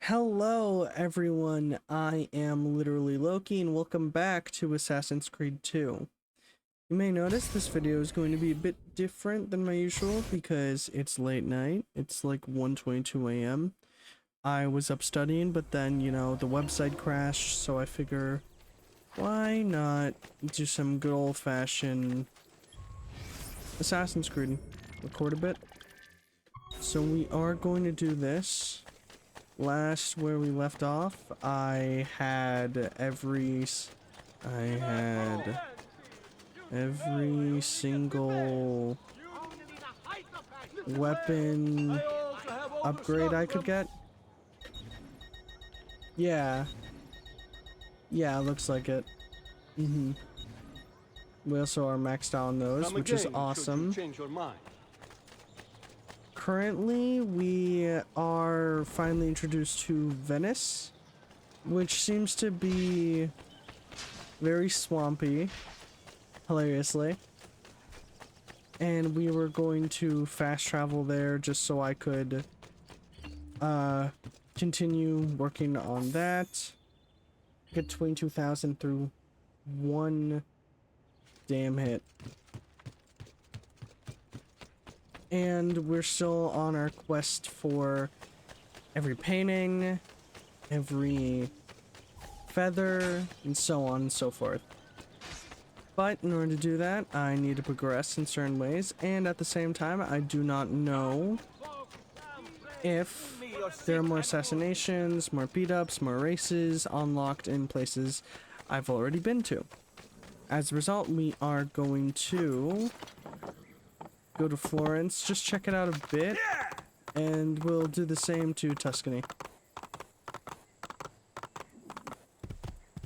Hello everyone, I am literally Loki and welcome back to Assassin's Creed 2. You may notice this video is going to be a bit different than my usual because it's late night. It's like 1:22 a.m. I was up studying, but then, the website crashed, so I figure why not do some good old-fashioned Assassin's Creed. Record a bit. So we are going to do this. Last where we left off, I had every single weapon upgrade I could get. Yeah, looks like it. We also are maxed out on those, which is awesome. Currently, we are finally introduced to Venice, which seems to be very swampy, hilariously. And we were going to fast travel there just so I could continue working on that. Get 22,000 through one damn hit. And we're still on our quest for every painting, every feather, and so on and so forth. But in order to do that, I need to progress in certain ways, and at the same time, I do not know if there are more assassinations, more beat-ups, more races unlocked in places I've already been to. As a result, we are going to go to Florence, just check it out a bit, and we'll do the same to Tuscany.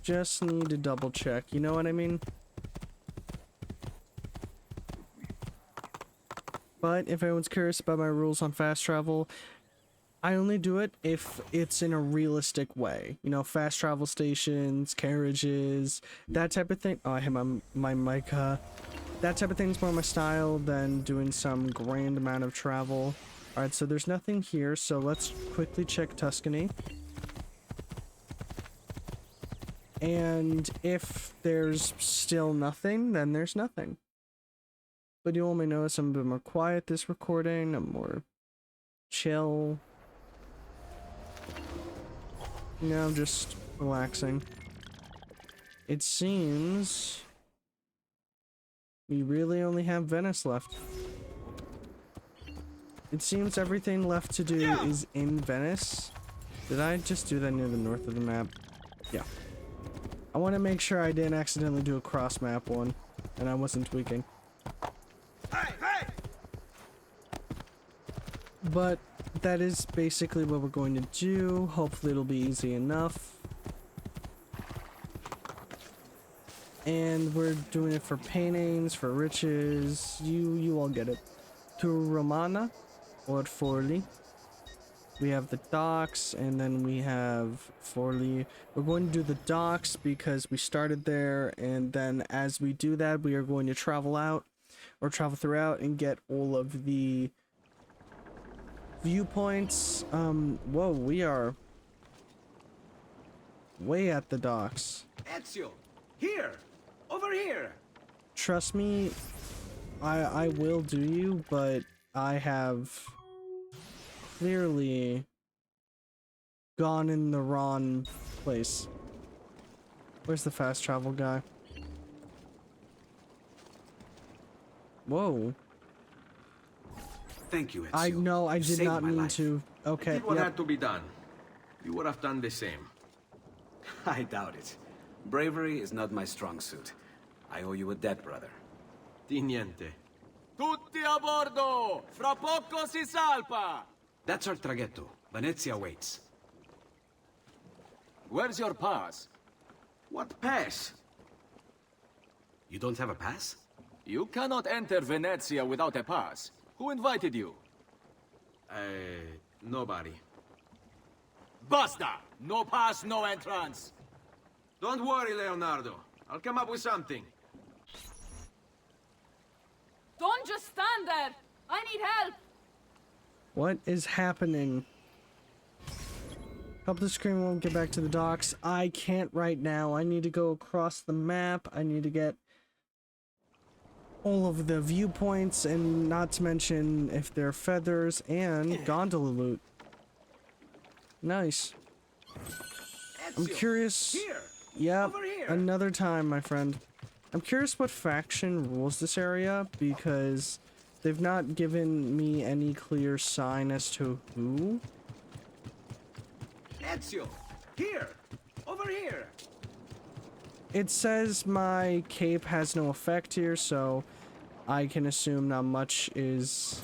Just need to double check, you know what I mean? But if anyone's curious about my rules on fast travel, I only do it if it's in a realistic way. You know, fast travel stations, carriages, that type of thing. Oh, I hit my mic, that type of thing's more my style than doing some grand amount of travel. Alright, so there's nothing here, so let's quickly check Tuscany. And if there's still nothing, then there's nothing. But you all may notice I'm a bit more quiet this recording, I'm more chill. You know, just relaxing. It seems we really only have Venice left. It seems everything left to do is in Venice. Did I just do that near the north of the map? Yeah. I want to make sure I didn't accidentally do a cross map one, and I wasn't tweaking. But that is basically what we're going to do. Hopefully it'll be easy enough. And we're doing it for paintings, for riches. You all get it. To Romana or Forli. We have the docks, and then we have Forli. We're going to do the docks because we started there, and then as we do that, we are going to travel out or travel throughout and get all of the viewpoints. Whoa, we are way at the docks. Ezio, here! Over here! Trust me, I will do you, but I have clearly gone in the wrong place. Where's the fast travel guy? Whoa. Thank you, Ezio. I know, I did not mean to. Okay, I did what had to be done. You would have done the same. I doubt it. Bravery is not my strong suit. I owe you a debt, brother. Di niente. Tutti a bordo! Fra poco si salpa! That's our traghetto. Venezia waits. Where's your pass? What pass? You don't have a pass? You cannot enter Venezia without a pass. Who invited you? Nobody. Basta! No pass, no entrance! Don't worry, Leonardo. I'll come up with something. Don't just stand there! I need help! what is happening? Help the screen won't get back to the docks. I can't right now. I need to go across the map. I need to get all of the viewpoints, and not to mention if there are feathers and gondola loot. Nice. I'm curious. Here. Yep, Over here. another time, my friend. I'm curious what faction rules this area, because they've not given me any clear sign as to who. Ezio. Here. Over here. It says my cape has no effect here, so I can assume not much is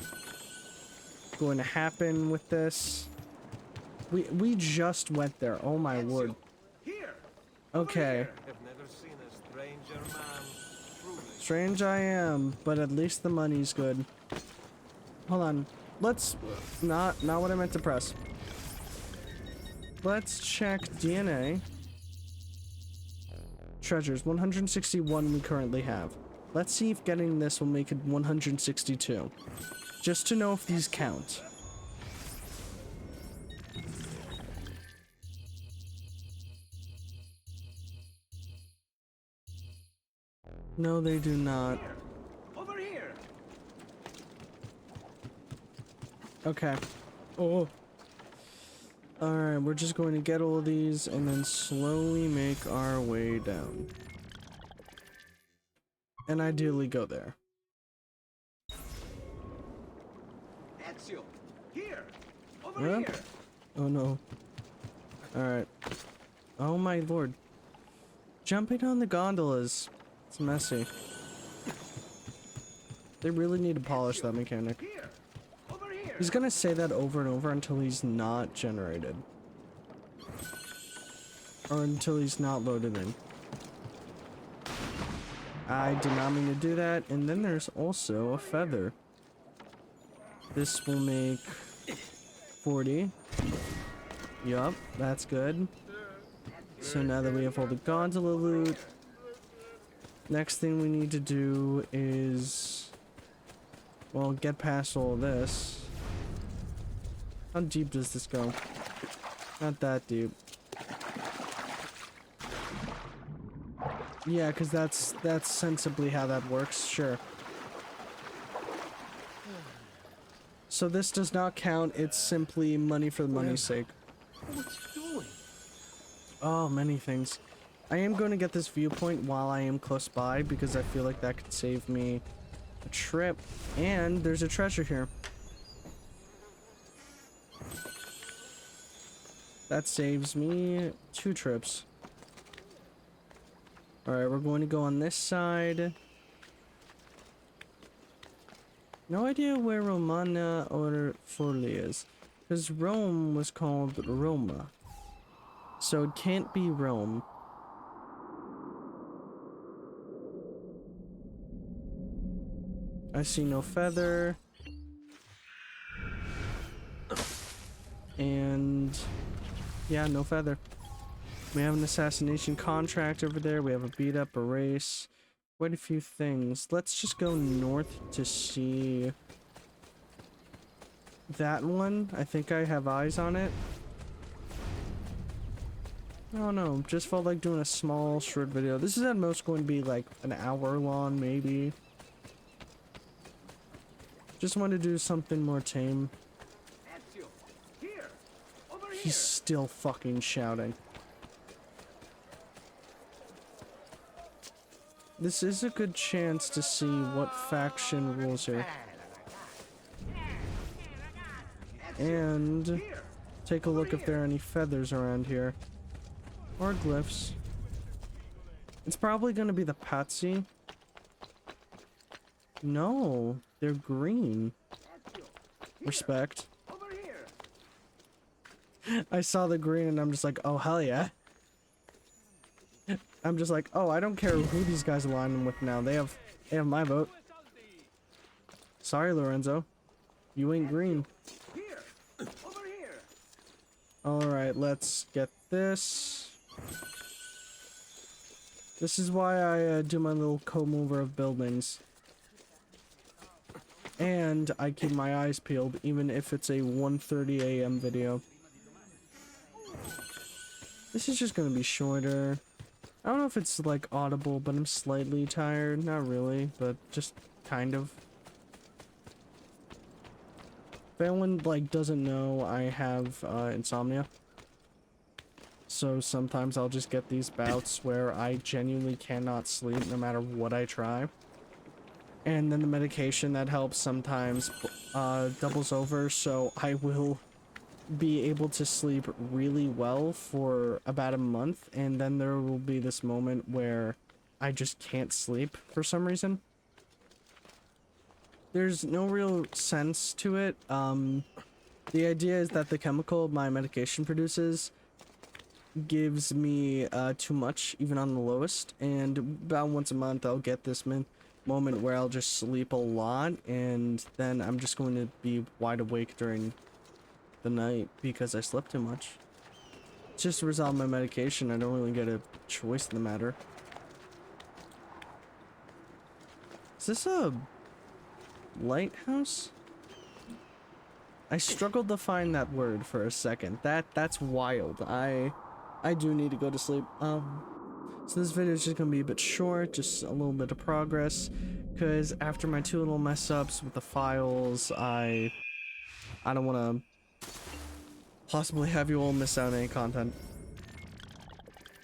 going to happen with this. We just went there. Oh my word. Here. Okay. I've never seen a stranger man. Truly. Strange I am, but at least the money's good. Hold on. Let's not what I meant to press. Let's check DNA. Treasures, 161 we currently have. Let's see if getting this will make it 162. Just to know if these count. No, they do not. Here. Over here. Okay. Oh. Alright, we're just going to get all of these and then slowly make our way down. And ideally go there. Ezio. Here. Over Huh? here. Oh no. Alright. Oh my lord. Jumping on the gondolas. It's messy. They really need to polish that mechanic. Here. Over here. He's gonna say that over and over until he's not generated. Or until he's not loaded in. I did not mean to do that. And then there's also a feather. This will make 40. Yup, that's good. So now that we have all the gondola loot, next thing we need to do is, well, get past all this. How deep does this go? Not that deep. Yeah, because that's sensibly how that works, sure. So this does not count, it's simply money for the money's sake. What's he doing? Oh, many things. I am going to get this viewpoint while I am close by, because I feel like that could save me a trip. And there's a treasure here. That saves me 2 trips. Alright, we're going to go on this side. No idea where Romana or Forli is. Because Rome was called Roma. So it can't be Rome. I see no feather. And yeah, no feather. We have an assassination contract over there. We have a beat up, a race. Quite a few things. Let's just go north to see that one. I think I have eyes on it. Oh no, just felt like doing a small short video. This is at most going to be like an hour long, maybe. Just wanted to do something more tame. Ezio. Here. Over here. He's still fucking shouting. This is a good chance to see what faction rules here. And take a look if there are any feathers around here. Or glyphs. It's probably gonna be the Patsy. No, they're green. Respect. Over here. I saw the green and I'm just like, oh hell yeah. I'm just like, oh, I don't care who these guys align with now. They have my vote. Sorry, Lorenzo. You ain't green. Here. Over here. Alright, let's get this. This is why I do my little comb over of buildings. And I keep my eyes peeled, even if it's a 1:30 a.m. video. This is just gonna be shorter. I don't know if it's like audible, but I'm slightly tired. Not really, but just kind of. If anyone like doesn't know, I have insomnia. So sometimes I'll just get these bouts where I genuinely cannot sleep no matter what I try. And then the medication that helps sometimes doubles over, so I will be able to sleep really well for about a month, and then there will be this moment where I just can't sleep for some reason. There's no real sense to it. The idea is that the chemical my medication produces gives me too much, even on the lowest, and about once a month I'll get this moment where I'll just sleep a lot, and then I'm just going to be wide awake during the night because I slept too much. It's just to resolve my medication. I don't really get a choice in the matter. Is this a lighthouse? I struggled to find that word for a second. That's wild. I do need to go to sleep. So this video is just gonna be a bit short, just a little bit of progress, because after my two little mess ups with the files, I don't want to possibly have you all miss out on any content.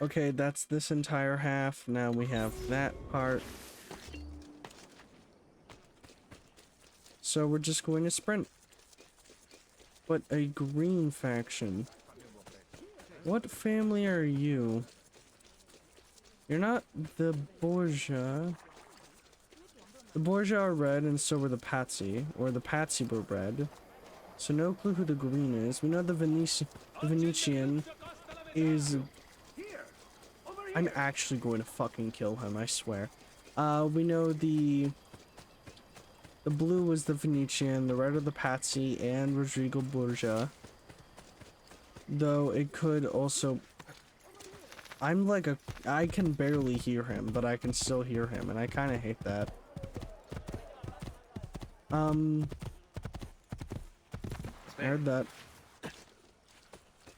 Okay, that's this entire half. Now we have that part. So we're just going to sprint. But a green faction. What family are you? You're not the Borgia. The Borgia are red, and so were the Patsy. Or the Patsy were red. So no clue who the green is. We know the Venetian is... I'm actually going to fucking kill him, I swear. We know the blue was the Venetian, the red are the Patsy, and Rodrigo Borgia. Though it could also... I can barely hear him, but I can still hear him, and I kind of hate that. I heard that.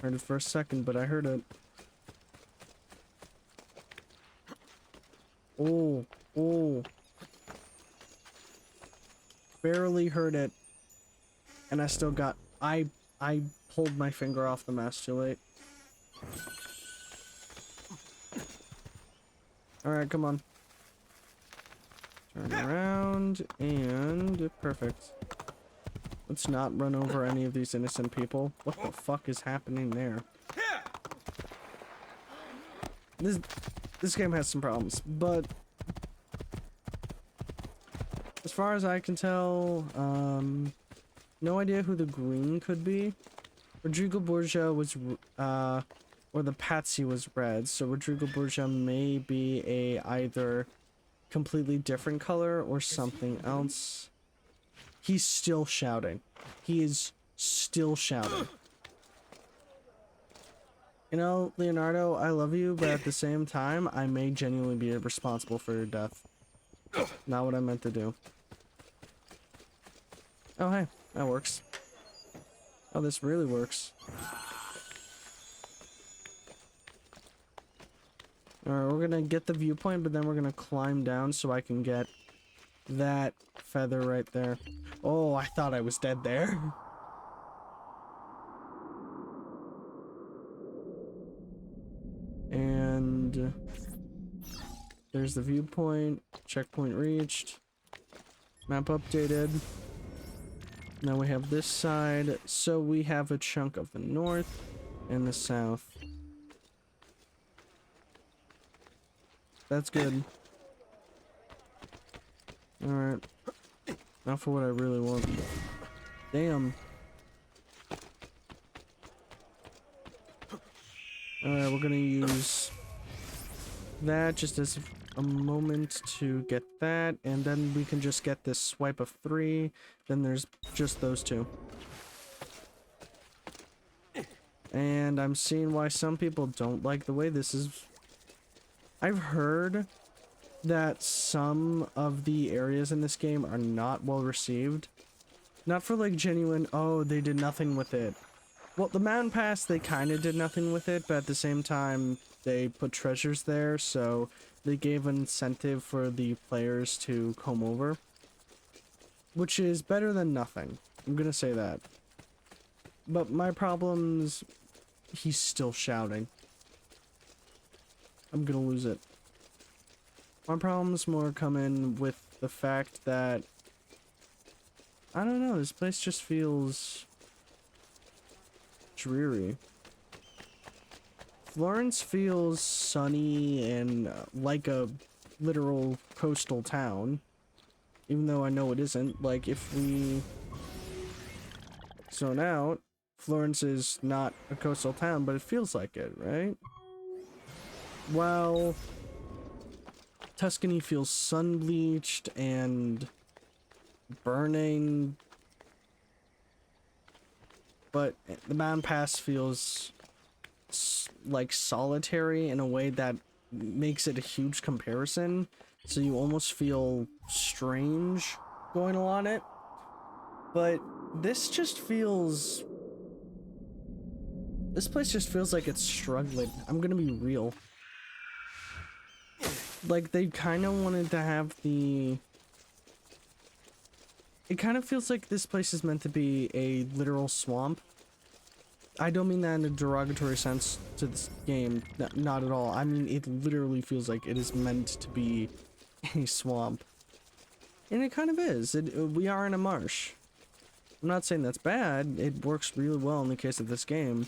Heard it for a second, but I heard it. Oh, oh. Barely heard it. And I still got... I pulled my finger off the mouse too late. Alright, come on. Turn around, and... perfect. Let's not run over any of these innocent people. What the fuck is happening there? This game has some problems, but... as far as I can tell, no idea who the green could be. Rodrigo Borgia was, or the Patsy was red, so Rodrigo Borgia may be a either completely different color or something else. He's still shouting. He is still shouting. You know, Leonardo, I love you, but at the same time, I may genuinely be responsible for your death. Not what I meant to do. Oh, hey, that works. Oh, this really works. Alright, we're gonna get the viewpoint, but then we're gonna climb down so I can get that feather right there. Oh, I thought I was dead there. And there's the viewpoint. Checkpoint reached. Map updated. Now we have this side. So we have a chunk of the north and the south. That's good. Alright. Not for what I really want. Damn. Alright, we're gonna use that just as a moment to get that, and then we can just get this swipe of 3. Then there's just those two. And I'm seeing why some people don't like the way this is. I've heard that some of the areas in this game are not well received. Not for like genuine, oh, they did nothing with it. Well, the mountain pass, they kind of did nothing with it, but at the same time, they put treasures there, so they gave an incentive for the players to come over. Which is better than nothing. I'm gonna say that. But my problem's... He's still shouting. I'm gonna lose it. My problems more come in with the fact that... I don't know, this place just feels... dreary. Florence feels sunny and like a literal coastal town. Even though I know it isn't. Like, if we zone out, Florence is not a coastal town, but it feels like it, right? While Tuscany feels sun-bleached and burning, but the mountain pass feels like solitary in a way that makes it a huge comparison, so you almost feel strange going along it. But this just feels... This place just feels like it's struggling. I'm gonna be real. Like, they kind of wanted to have the... It kind of feels like this place is meant to be a literal swamp. I don't mean that in a derogatory sense to this game. Not at all. I mean, it literally feels like it is meant to be a swamp. And it kind of is. We are in a marsh. I'm not saying that's bad. It works really well in the case of this game.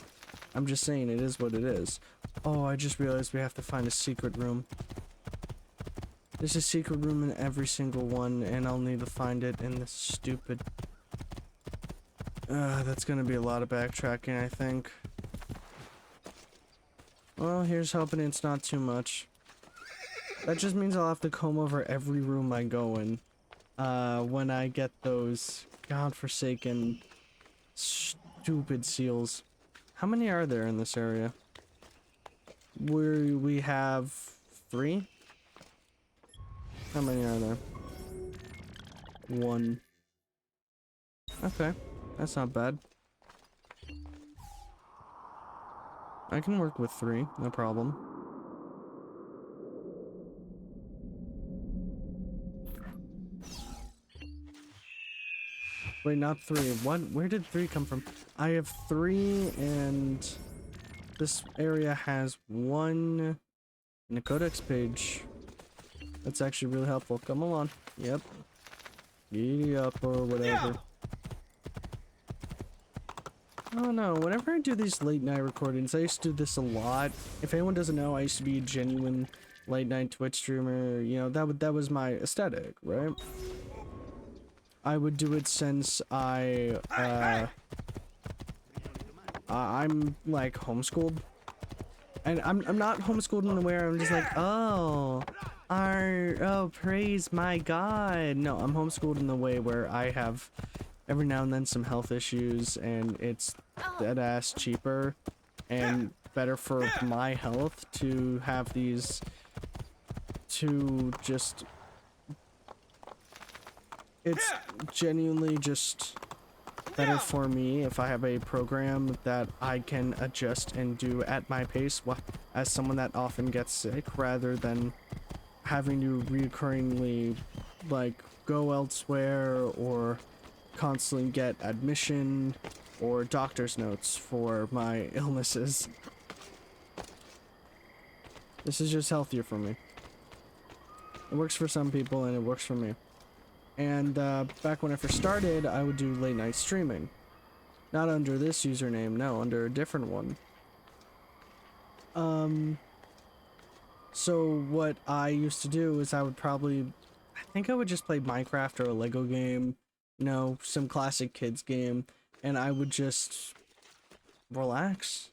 I'm just saying it is what it is. Oh, I just realized we have to find a secret room. There's a secret room in every single one, and I'll need to find it in this stupid... that's gonna be a lot of backtracking, I think. Well, here's hoping it's not too much. That just means I'll have to comb over every room I go in. When I get those godforsaken, stupid seals. How many are there in this area? We have 3? How many are there? 1. Okay, that's not bad. I can work with 3, no problem. Wait, not 3. What? Where did 3 come from? I have 3, and this area has 1 in the codex page. That's actually really helpful. Come along. Yep. Giddy up or whatever. Oh no, whenever I do these late night recordings, I used to do this a lot. If anyone doesn't know, I used to be a genuine late night Twitch streamer. You know, that was my aesthetic, right? I would do it since I'm like homeschooled. And I'm not homeschooled in the way I'm just like, oh, praise my God. No, I'm homeschooled in the way where I have every now and then some health issues, and it's dead ass cheaper and better for my health to have these, to just, it's genuinely just better for me if I have a program that I can adjust and do at my pace as someone that often gets sick, rather than having to reoccurringly like go elsewhere or constantly get admission or doctor's notes for my illnesses. This is just healthier for me. It works for some people and it works for me. And back when I first started, I would do late night streaming. Not under this username, no, under a different one. So what I used to do is I think I would just play Minecraft or a Lego game, you know, some classic kids game, and I would just relax.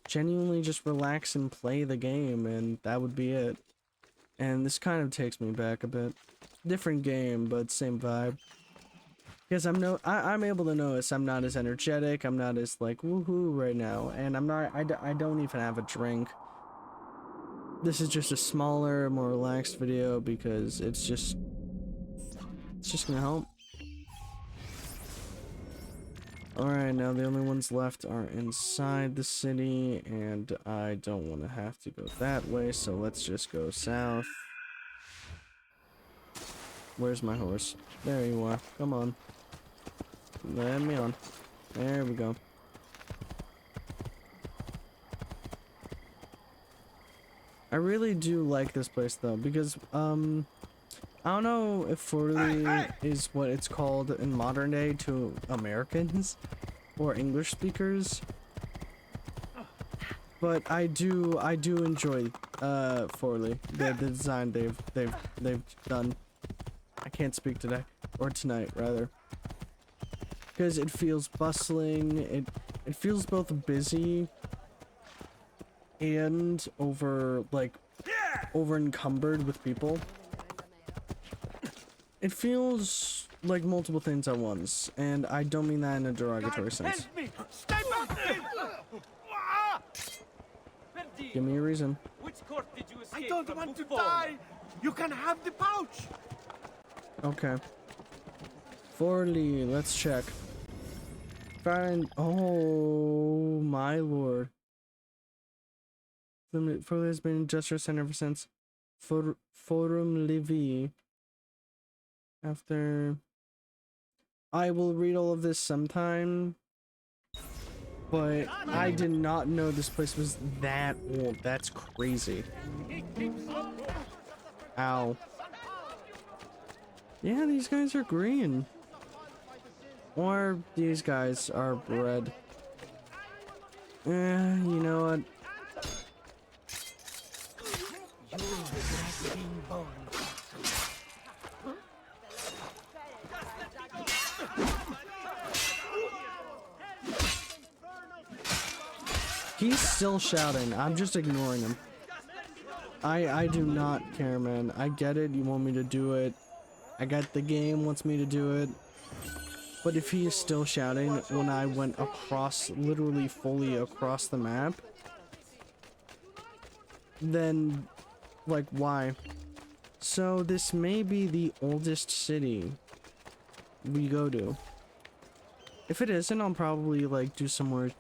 Genuinely just relax and play the game, and that would be it. And this kind of takes me back a bit. Different game, but same vibe. Because I'm able to notice I'm not as energetic, I'm not as like woohoo right now, and I don't even have a drink. This is just a smaller, more relaxed video because it's just gonna help. Alright, now the only ones left are inside the city, and I don't want to have to go that way, so let's just go south. Where's my horse? There you are. Come on. Let me on. There we go. I really do like this place though, because I don't know if Forley is what it's called in modern day to Americans or English speakers, but I do enjoy Forley, the design they've done. I can't speak today, or tonight rather, because it feels bustling. It feels both busy and over encumbered with people. It feels like multiple things at once, and I don't mean that in a derogatory sense. Stay back! Give me a reason. Which court did you escape? I don't want to die! You can have the pouch! Okay. Forley, let's check. Find. Oh my lord. Forley has been in Justice Center ever since Forum Levi. After. I will read all of this sometime. But I did not know this place was that old. That's crazy. Ow. Yeah, these guys are green. Or these guys are red. You know what? He's still shouting. I'm just ignoring him. I do not care, man. I get it. You want me to do it. I got the game wants me to do it. But if he is still shouting when I went across, literally fully across the map, then, like, why? So this may be the oldest city we go to. If it isn't, I'll probably, like, do some more.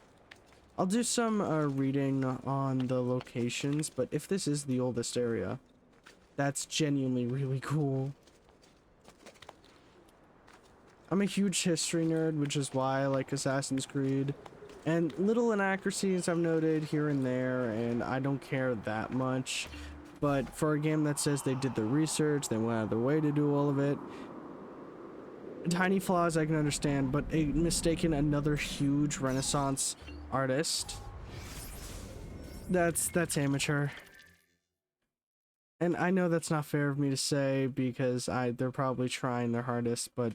I'll do some reading on the locations, but if this is the oldest area, that's genuinely really cool. I'm a huge history nerd, which is why I like Assassin's Creed. And little inaccuracies I've noted here and there, and I don't care that much. But for a game that says they did the research, they went out of their way to do all of it, tiny flaws I can understand, but a mistaken another huge Renaissance artist, that's amateur. And I know that's not fair of me to say because they're probably trying their hardest, but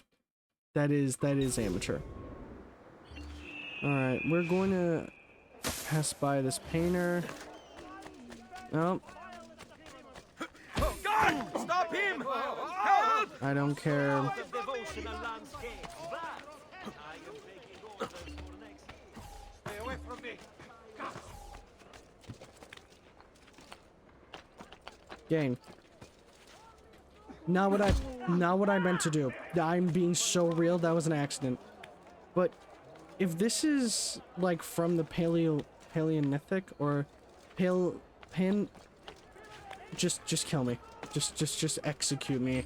that is amateur. Alright, we're going to pass by this painter. Oh. God! Stop him! Help! I don't care. Stay away from me! Game. Not what I meant to do. I'm being so real, that was an accident. But if this is like from the Paleolithic or just kill me. Just execute me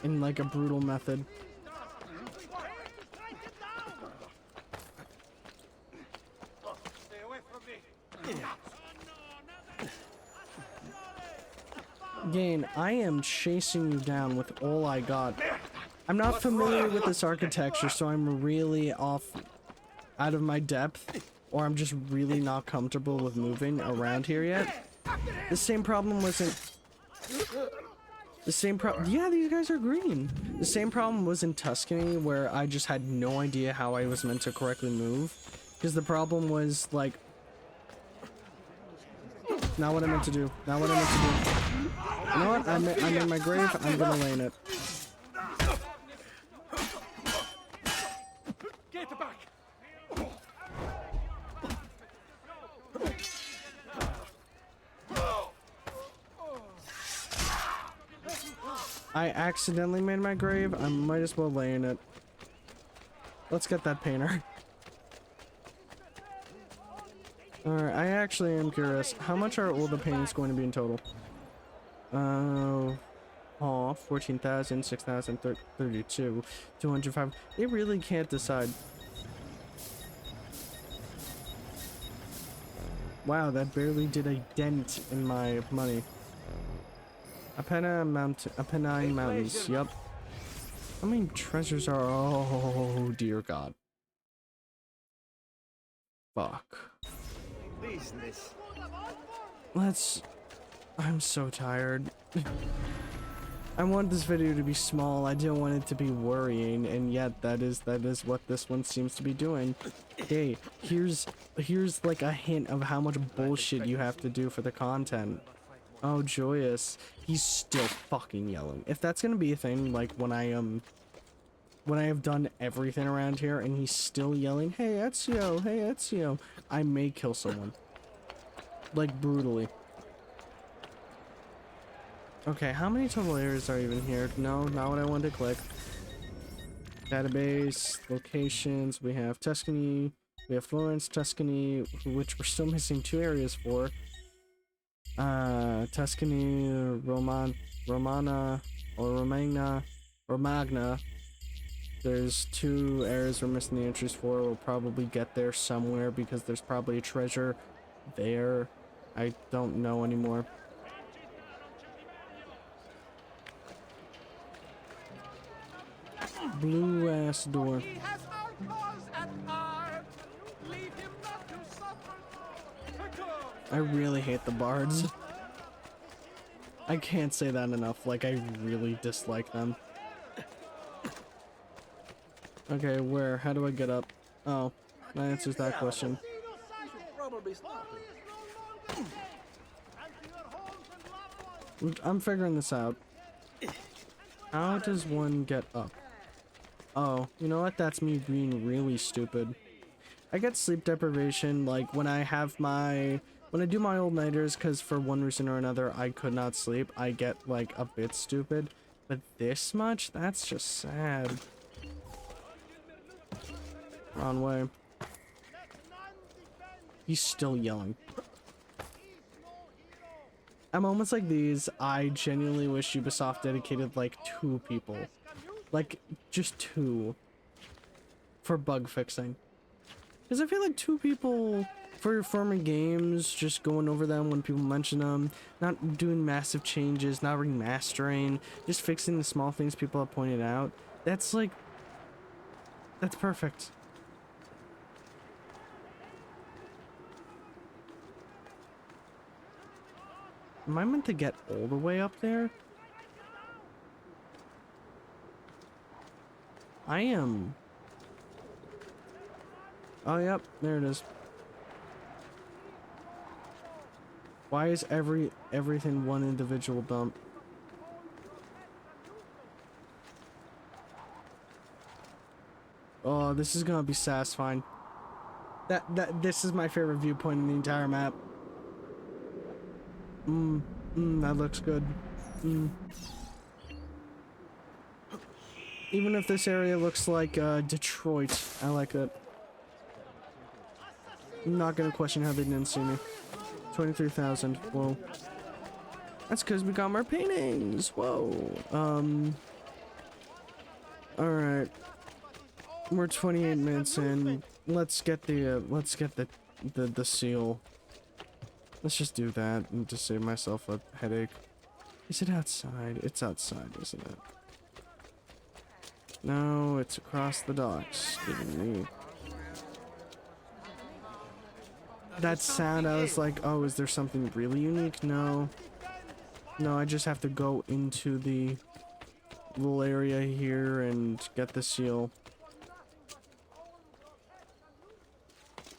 in like a brutal method. Stay away from me! Gain, I am chasing you down with all I got. I'm not familiar with this architecture, so I'm really out of my depth, or I'm just really not comfortable with moving around here yet. The same problem wasn't... Yeah, these guys are green. The same problem was in Tuscany, where I just had no idea how I was meant to correctly move. Because the problem was, like... Not what I meant to do. Not what I meant to do. You know what? I'm in my grave. I'm gonna lay in it. Get back! I accidentally made my grave. I might as well lay in it. Let's get that painter. Alright, I actually am curious. How much are all the paintings going to be in total? 14,000, 6,000, 32, 205. They really can't decide. Wow, that barely did a dent in my money. Apennine Mountains, yup. How many treasures are... Oh, dear God. Fuck. Business. Let's... I'm so tired. I want this video to be small. I don't want it to be worrying, and yet that is what this one seems to be doing. Hey, here's like a hint of how much bullshit you have to do for the content. Oh, joyous. He's still fucking yelling. If that's gonna be a thing, like when I have done everything around here and he's still yelling, hey Ezio, I may kill someone. Like, brutally. Okay, how many total areas are even here? No, not what I wanted to click. Database, locations, we have Tuscany, we have Florence, Tuscany, which we're still missing 2 areas for. Tuscany, Romagna. There's 2 areas we're missing the entries for. We'll probably get there somewhere because there's probably a treasure there. I don't know anymore. Blue ass door. He has our cause at heart. Leave him not to suffer. I really hate the bards. I can't say that enough. Like, I really dislike them. Okay, where? How do I get up? Oh, that answers that question. I'm figuring this out. How does one get up? Oh, you know what? That's me being really stupid. I get sleep deprivation, like, when I do my all-nighters, because for one reason or another I could not sleep, I get, like, a bit stupid. But this much? That's just sad. Wrong way. He's still yelling. At moments like these, I genuinely wish Ubisoft dedicated, like, 2 people. Like, just 2. For bug fixing. Because I feel like 2 people for farming games, just going over them when people mention them, not doing massive changes, not remastering, just fixing the small things people have pointed out. That's like... That's perfect. Am I meant to get all the way up there? I am. Oh, yep, there it is. Why is everything one individual dump? Oh, this is gonna be satisfying. This is my favorite viewpoint in the entire map. That looks good. Even if this area looks like Detroit, I like it. I'm not gonna question how they didn't see me. 23,000. Whoa. That's because we got more paintings. Whoa. Alright. We're 28 minutes in. Let's get the seal. Let's just do that and just save myself a headache. Is it outside? It's outside, isn't it? No, it's across the docks. Giving me that sound. I was like, oh, is there something really unique? No. No, I just have to go into the little area here and get the seal.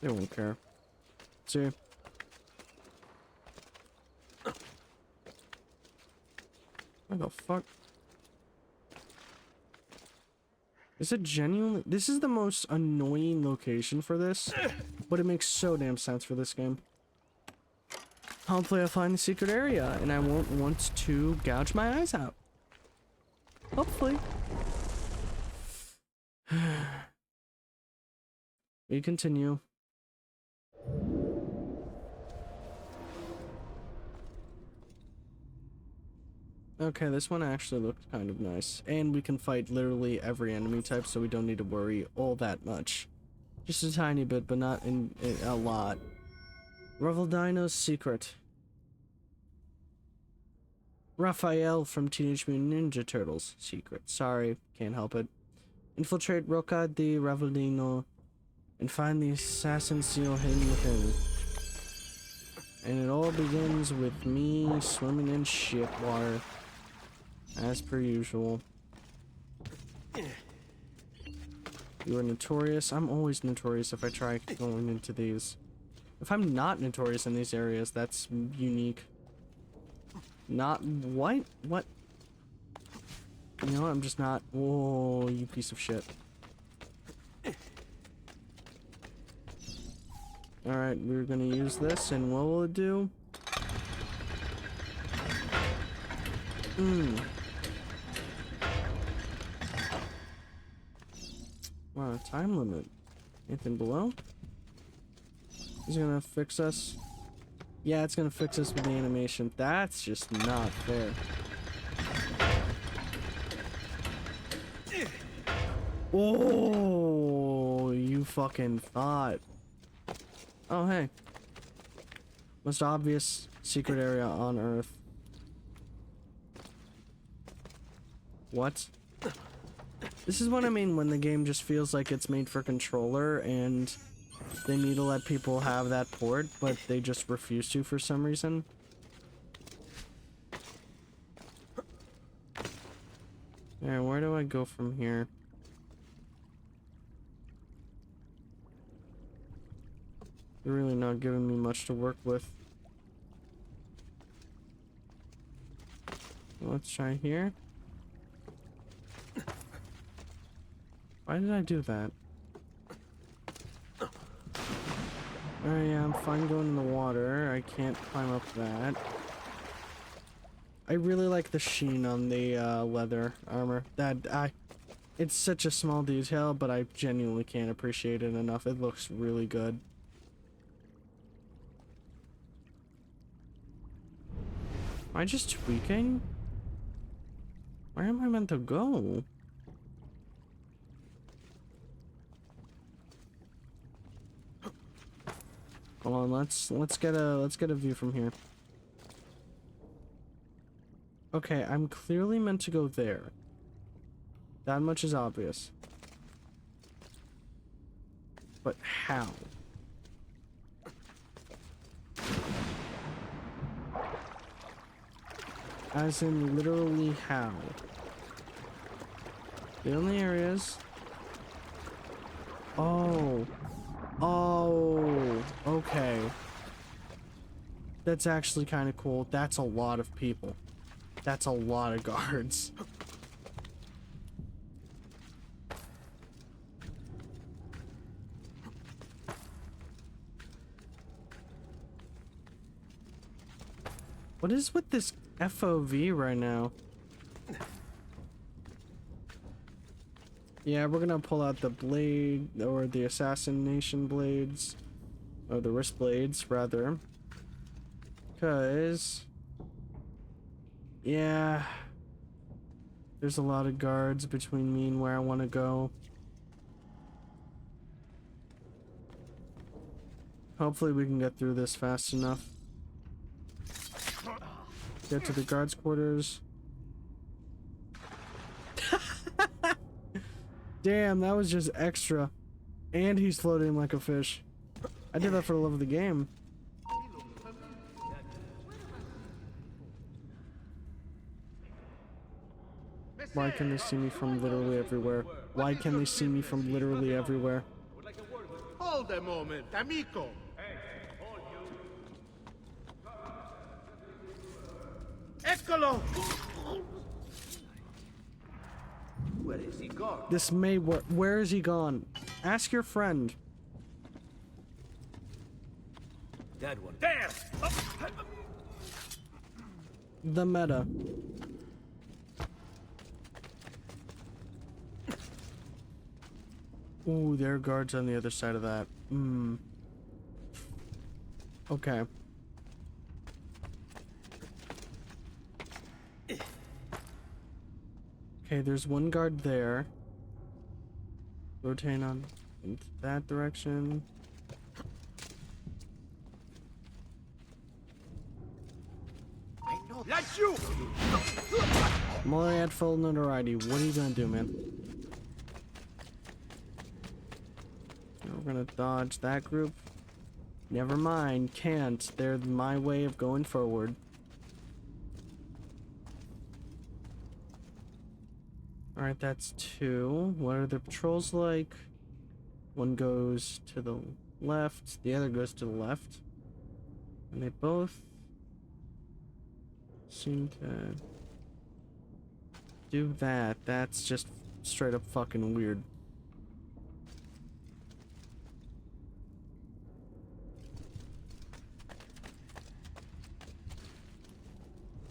They won't care. See? What the fuck? Is it genuinely? This is the most annoying location for this, but it makes so damn sense for this game. Hopefully I'll find the secret area and I won't want to gouge my eyes out. Hopefully. We continue. Okay, this one actually looks kind of nice. And we can fight literally every enemy type, so we don't need to worry all that much. Just a tiny bit, but not in a lot. Revel Dino's secret. Raphael from Teenage Mutant Ninja Turtles. Secret. Sorry, can't help it. Infiltrate Roca di Ravellino and find the assassin seal hidden within. And it all begins with me swimming in shit water. As per usual. You are notorious. I'm always notorious if I try going into these. If I'm not notorious in these areas, that's unique. Not what? What? You know what? I'm just not. Whoa, you piece of shit. Alright, we're gonna use this, and what will it do? Wow, time limit. Anything below? Is it gonna fix us? Yeah, it's gonna fix us with the animation. That's just not fair. Oh, you fucking thought. Oh, hey. Most obvious secret area on Earth. What? This is what I mean when the game just feels like it's made for controller and they need to let people have that port, but they just refuse to for some reason. Alright, where do I go from here? They're really not giving me much to work with. Let's try here. Why did I do that? Alright, yeah, I'm fine going in the water. I can't climb up that. I really like the sheen on the leather armor. It's such a small detail, but I genuinely can't appreciate it enough. It looks really good. Am I just tweaking? Where am I meant to go? Hold on, let's get a view from here. Okay, I'm clearly meant to go there. That much is obvious. But how? As in literally how? The only areas. Oh. Oh, okay. That's actually kind of cool. That's a lot of people. That's a lot of guards. What is with this FOV right now? Yeah, we're gonna pull out the blade, or the assassination blades, or the wrist blades, rather. Because, yeah, there's a lot of guards between me and where I want to go. Hopefully we can get through this fast enough. Get to the guards' quarters. Damn, that was just extra. And he's floating like a fish. I did that for the love of the game. Why can they see me from literally everywhere? Why can they see me from literally everywhere? Hold a moment, amico. Eccolo! Where is he gone? This may work. Where is he gone? Ask your friend. That one. There! The meta. Ooh, there are guards on the other side of that. Okay. Okay, there's one guard there. Rotate on into that direction. Let you! I'm already at full notoriety. What are you gonna do, man? We're gonna dodge that group. Never mind, can't. They're my way of going forward. Alright, that's 2. What are the patrols like? One goes to the left, the other goes to the left. And they both seem to do that. That's just straight up fucking weird.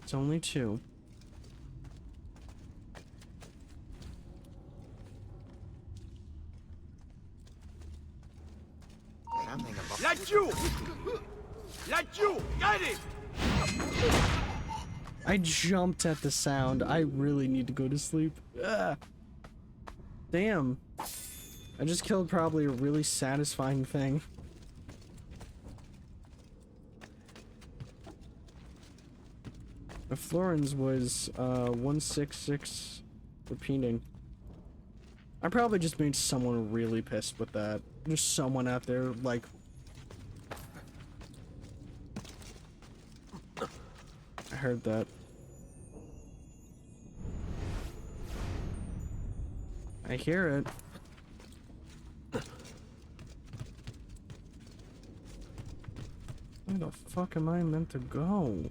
It's only 2. Let you! Let you! Get it! I jumped at the sound. I really need to go to sleep. Ugh. Damn. I just killed probably a really satisfying thing. Florence was 166 repeating. I probably just made someone really pissed with that. There's someone out there like... I heard that. I hear it. Where the fuck am I meant to go?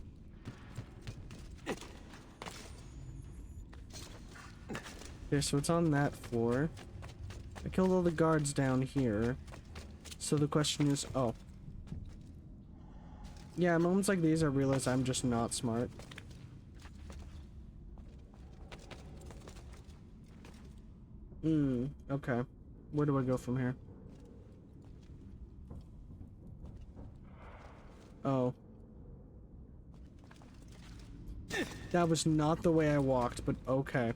Okay, so it's on that floor. I killed all the guards down here. So the question is, oh. Yeah, moments like these I realize I'm just not smart. Okay. Where do I go from here? Oh. That was not the way I walked, but okay.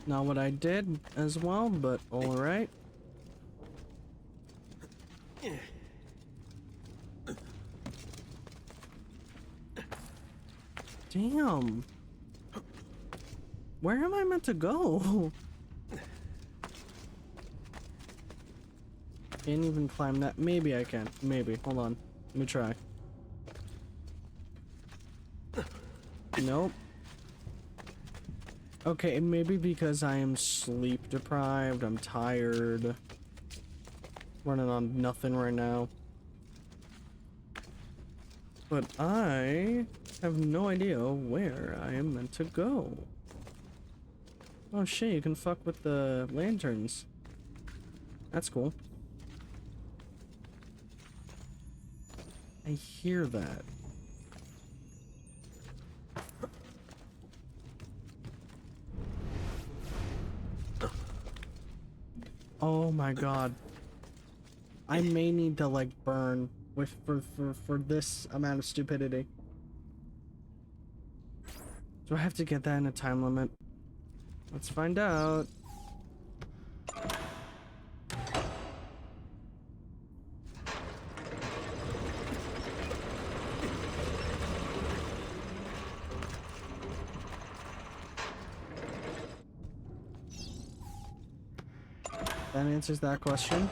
Not what I did as well, but alright. Damn. Where am I meant to go? Can't even climb that. Maybe I can. Maybe. Hold on. Let me try. Nope. Okay, maybe because I am sleep deprived, I'm tired. Running on nothing right now. But I have no idea where I am meant to go. Oh shit, you can fuck with the lanterns. That's cool. I hear that. Oh my god. I may need to like burn with for this amount of stupidity. Do I have to get that in a time limit? Let's find out. That answers that question.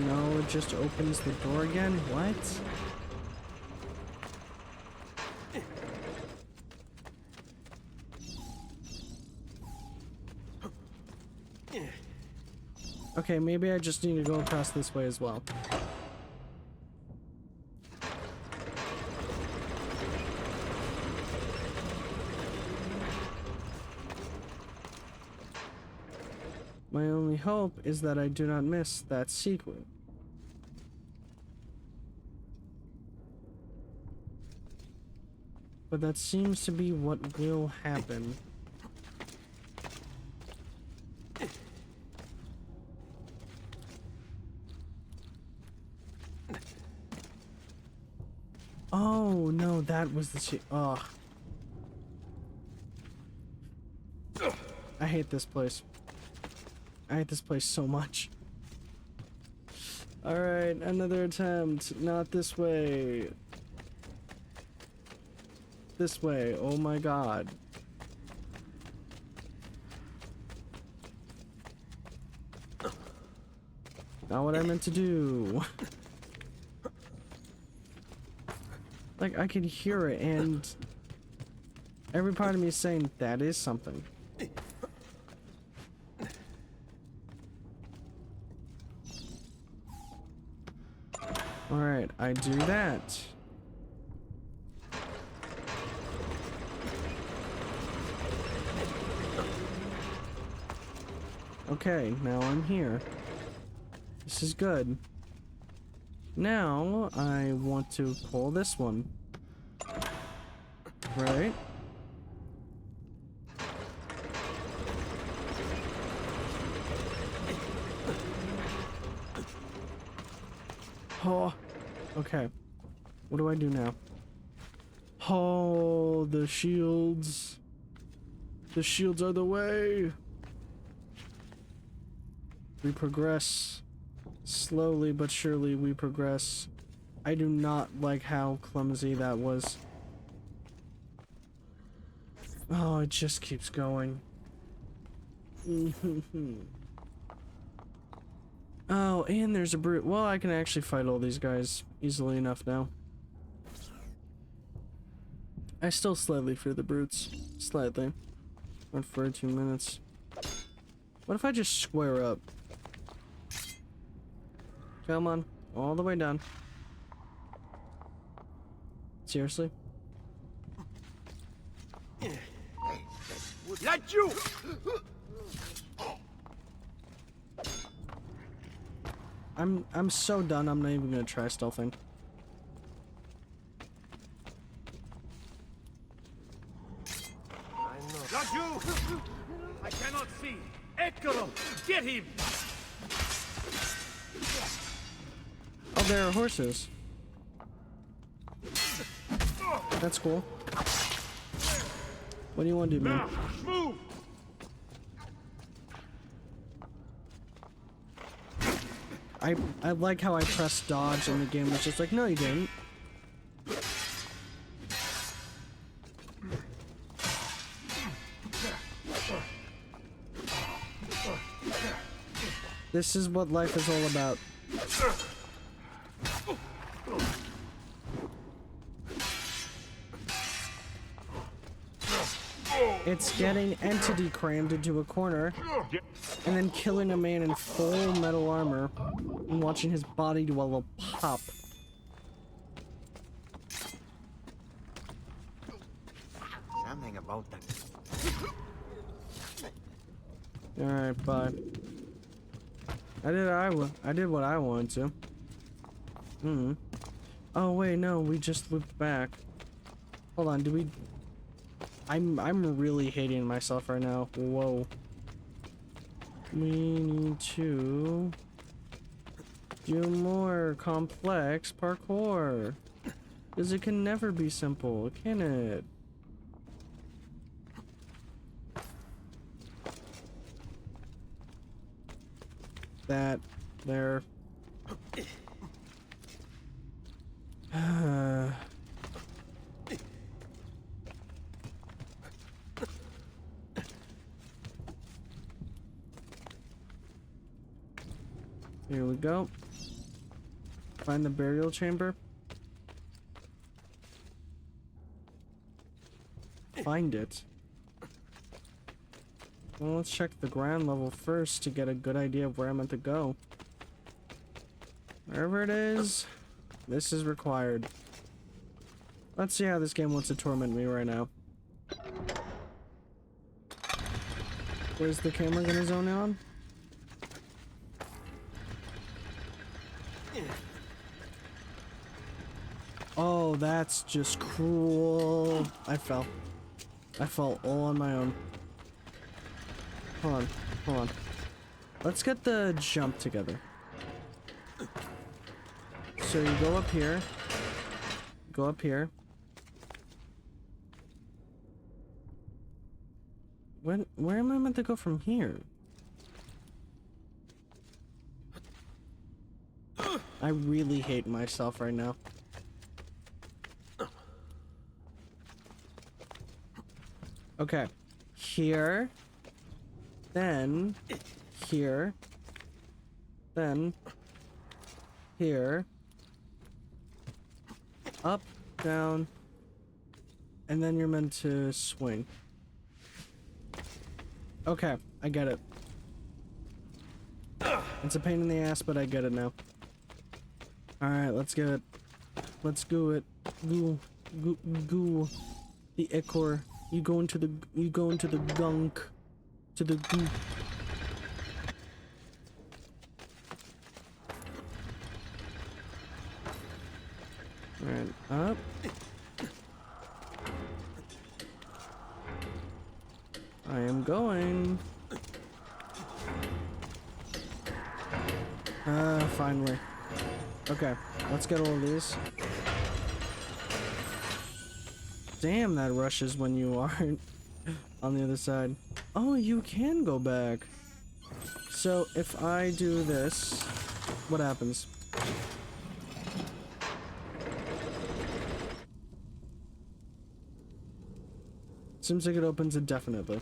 No, it just opens the door again? What? Okay, maybe I just need to go across this way as well. My only hope is that I do not miss that secret. But that seems to be what will happen. Oh, no, that was the ugh. I hate this place. I hate this place so much. Alright, another attempt. Not this way. This way. Oh my god. Not what I meant to do. Like, I can hear it, and every part of me is saying, that is something. Alright, I do that. Okay, now I'm here. This is good. Now, I want to pull this one. Right? Oh, okay. What do I do now? Oh, the shields. The shields are the way. We progress. Slowly but surely we progress. I do not like how clumsy that was. Oh, it just keeps going. Oh, and there's a brute. Well, I can actually fight all these guys easily enough now. I still slightly fear the brutes. Slightly. Went for 2 minutes. What if I just square up? Come on, all the way down. Seriously? Let you! I'm so done, I'm not even gonna try stealthing. Not you! I cannot see! Echo! Get him! Oh, there are horses. That's cool. What do you want to do, man? Now, move! I like how I pressed dodge and the game was just like, no you didn't. This is what life is all about. It's getting entity crammed into a corner and then killing a man in full metal armor and watching his body do a little pop. Something about that. Alright, bye. I did what I wanted to. Oh wait, no, we just looped back. Hold on, do we... I'm really hating myself right now. Whoa. We need to do more complex parkour. Because it can never be simple, can it? That there. Here we go. Find the burial chamber. Find it. Well, let's check the ground level first to get a good idea of where I'm meant to go. Wherever it is, this is required. Let's see how this game wants to torment me right now. Where's the camera gonna zone in on? Oh, that's just cruel. I fell. I fell all on my own. Hold on, hold on. Let's get the jump together. So you go up here, go up here. Where am I meant to go from here? I really hate myself right now. Okay. Here. Then. Here. Then. Here. Up. Down. And then you're meant to swing. Okay. I get it. It's a pain in the ass, but I get it now. Alright, let's get it. Let's go it. Goo. The ichor. You go into the gunk. To the goop. Alright, up. I am going. Finally. Okay, let's get all of these. Damn, that rushes when you aren't on the other side. Oh, you can go back. So, if I do this, what happens? Seems like it opens indefinitely.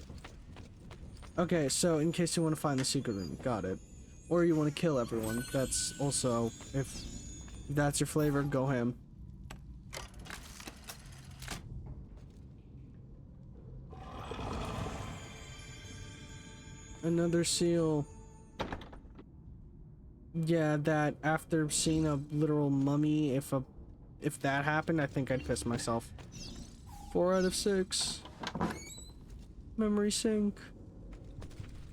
Okay, so in case you want to find the secret room, got it. Or you want to kill everyone, that's also, if that's your flavor, go ham. Another seal. Yeah, that after seeing a literal mummy, if that happened, I think I'd piss myself. 4 out of 6. Memory sync.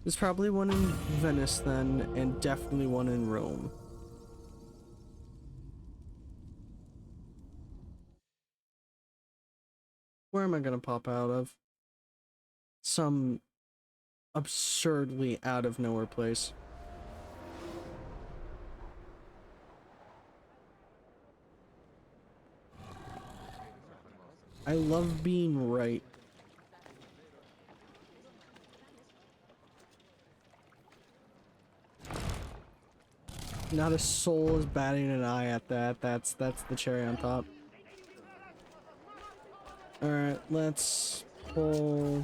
There's probably one in Venice then, and definitely one in Rome. Where am I gonna pop out of? Some absurdly out of nowhere place. I love being right. Not a soul is batting an eye at that. That's the cherry on top. Alright, let's pull.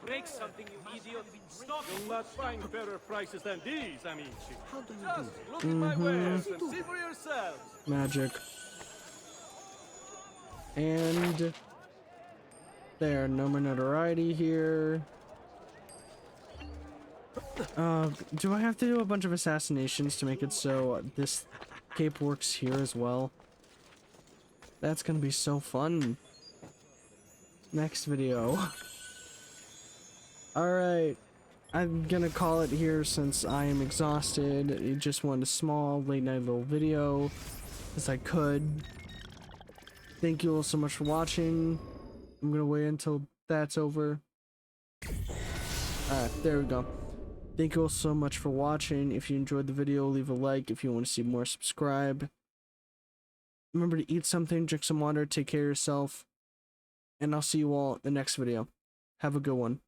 Break something, you idiot. Stop. You'll not find fairer prices than these, amici. How do you do it? Look at my wares and see for yourselves. Magic. And there, no more notoriety here. Do I have to do a bunch of assassinations to make it so this cape works here as well? That's gonna be so fun. Next video. Alright. I'm gonna call it here since I am exhausted. I just wanted a small late night little video as I could. Thank you all so much for watching. I'm gonna wait until that's over. Alright, there we go. Thank you all so much for watching. If you enjoyed the video, leave a like. If you want to see more, subscribe. Remember to eat something, drink some water, take care of yourself. And I'll see you all in the next video. Have a good one.